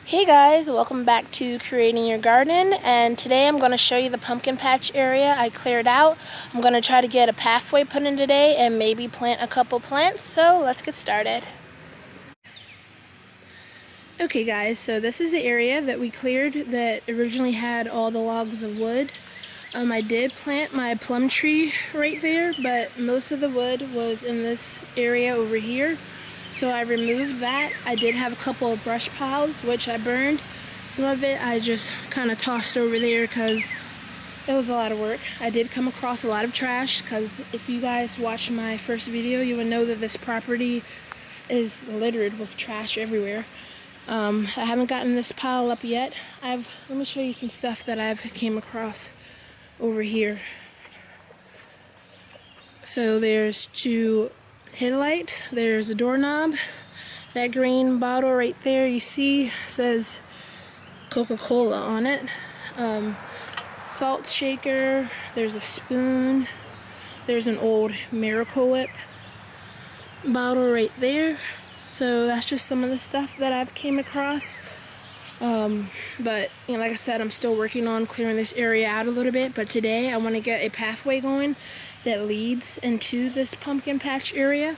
Hey guys, welcome back to Creating Your Garden, and today I'm going to show you the pumpkin patch area I cleared out. I'm going to try to get a pathway put in today and maybe plant a couple plants, so let's get started. Okay guys, so this is the area that we cleared that originally had all the logs of wood. I did plant my plum tree right there, but most of the wood was in this area over here. So I removed that. I did have a couple of brush piles, which I burned. Some of it I just kind of tossed over there because it was a lot of work. I did come across a lot of trash because if you guys watched my first video, you would know that this property is littered with trash everywhere. I haven't gotten this pile up yet. Let me show you some stuff that I've came across over here. So there's two headlights, there's a doorknob, that green bottle right there you see says Coca-Cola on it, salt shaker, there's a spoon, there's an old Miracle Whip bottle right there. So that's just some of the stuff that I've came across. But like I said, I'm still working on clearing this area out a little bit, but today I want to get a pathway going that leads into this pumpkin patch area.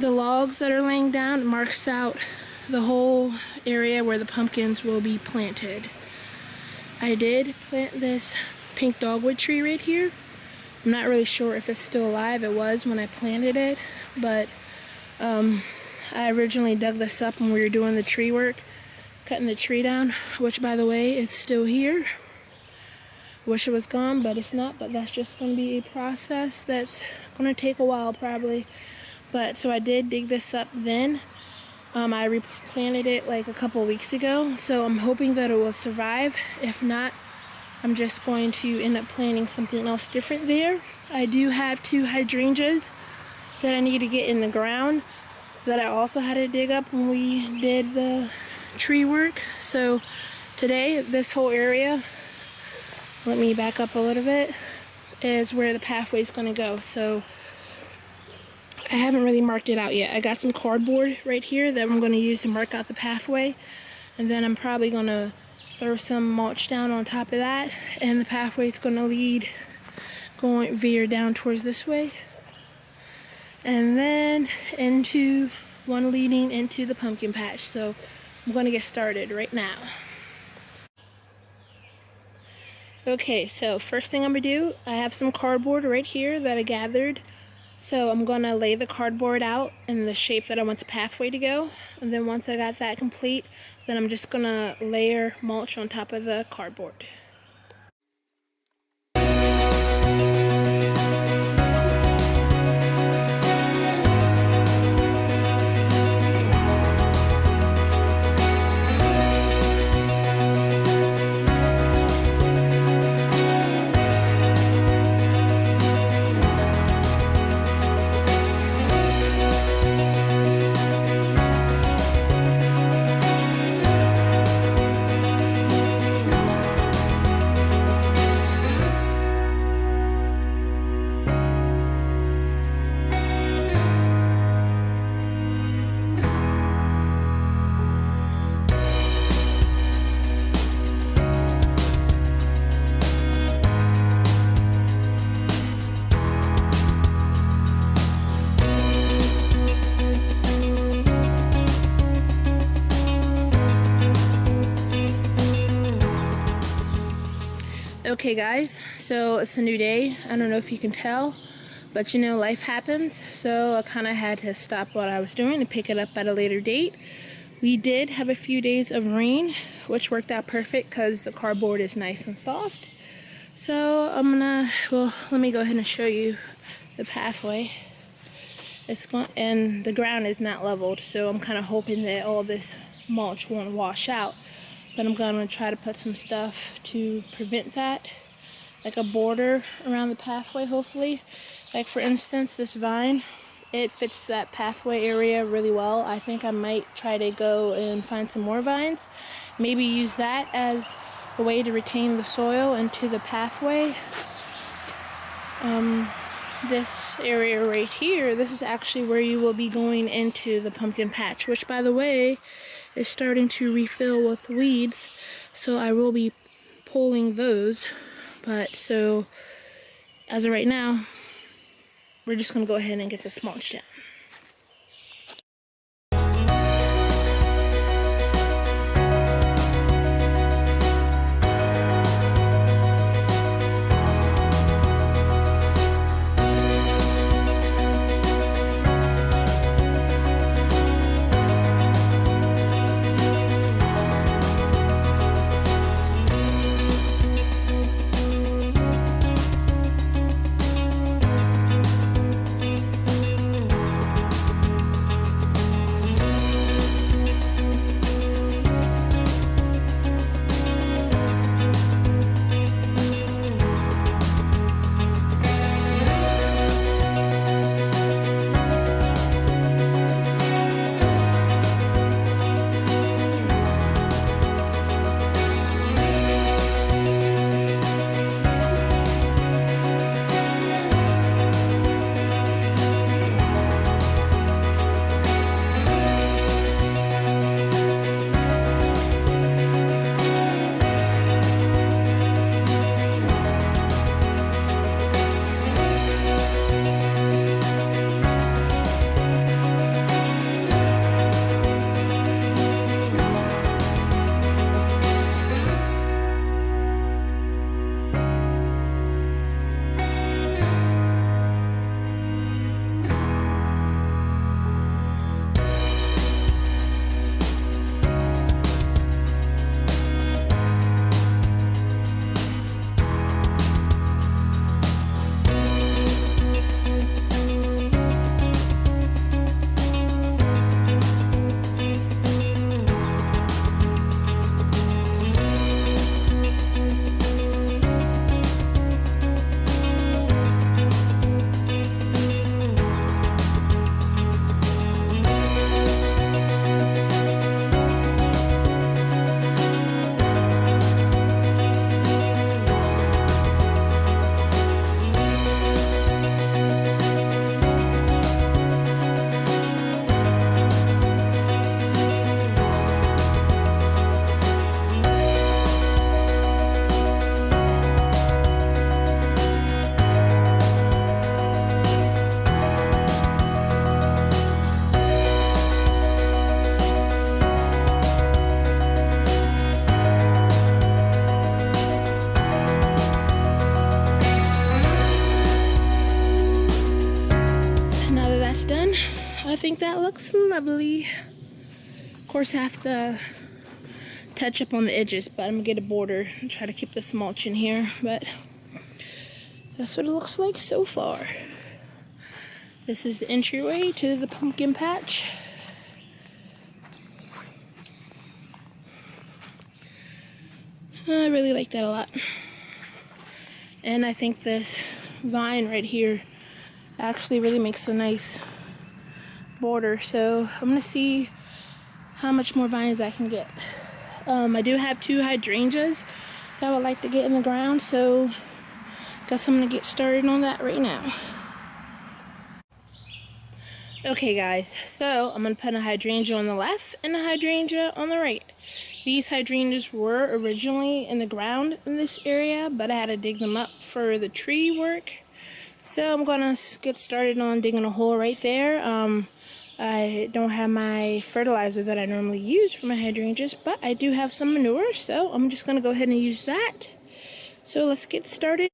The logs that are laying down marks out the whole area where the pumpkins will be planted. I did plant this pink dogwood tree right here. I'm not really sure if it's still alive. It was when I planted it, but I originally dug this up when we were doing the tree work, cutting the tree down, which by the way is still here. Wish it was gone, but it's not. But that's just going to be a process that's going to take a while probably. But so I did dig this up then. I replanted it like a couple weeks ago, so I'm hoping that it will survive. If not, I'm just going to end up planting something else different there. I do have two hydrangeas that I need to get in the ground that I also had to dig up when we did the tree work. So today, this whole area, let me back up a little bit, is where the pathway is going to go. So I haven't really marked it out yet. I got some cardboard right here that I'm going to use to mark out the pathway, and then I'm probably going to throw some mulch down on top of that, and the pathway is going to veer down towards this way, and then into one leading into the pumpkin patch. So I'm going to get started right now. Okay, so first thing I'm going to do, I have some cardboard right here that I gathered. So I'm going to lay the cardboard out in the shape that I want the pathway to go. And then once I got that complete, then I'm just going to layer mulch on top of the cardboard. Okay guys, so it's a new day. I don't know if you can tell, but life happens. So I kind of had to stop what I was doing and pick it up at a later date. We did have a few days of rain, which worked out perfect because the cardboard is nice and soft. So let me go ahead and show you the pathway. And the ground is not leveled, so I'm kind of hoping that all this mulch won't wash out. But I'm going to try to put some stuff to prevent that, like a border around the pathway, hopefully. Like for instance, this vine, it fits that pathway area really well. I think I might try to go and find some more vines. Maybe use that as a way to retain the soil into the pathway. This area right here, this is actually where you will be going into the pumpkin patch, which by the way is starting to refill with weeds, so I will be pulling those. But so as of right now, we're just gonna go ahead and get this mulched down. I think that looks lovely. Of course, I have to touch up on the edges, but I'm gonna get a border and try to keep this mulch in here. But that's what it looks like so far. This is the entryway to the pumpkin patch. I really like that a lot. And I think this vine right here actually really makes a nice border. So I'm gonna see how much more vines I can get. I do have 2 hydrangeas that I would like to get in the ground, so guess I'm gonna get started on that right now. Okay guys, so I'm gonna put a hydrangea on the left and a hydrangea on the right. These hydrangeas were originally in the ground in this area, but I had to dig them up for the tree work. So I'm gonna get started on digging a hole right there. I don't have my fertilizer that I normally use for my hydrangeas, but I do have some manure, so I'm just gonna go ahead and use that. So let's get started.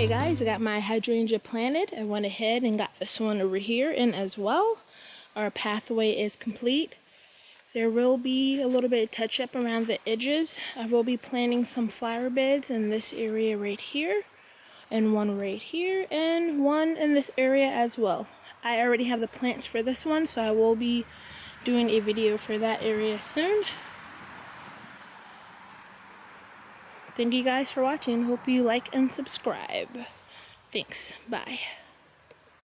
Okay guys, I got my hydrangea planted. I went ahead and got this one over here in as well. Our pathway is complete. There will be a little bit of touch up around the edges. I will be planting some flower beds in this area right here, and one right here, and one in this area as well. I already have the plants for this one, so I will be doing a video for that area soon. Thank you guys for watching. Hope you like and subscribe. Thanks. Bye.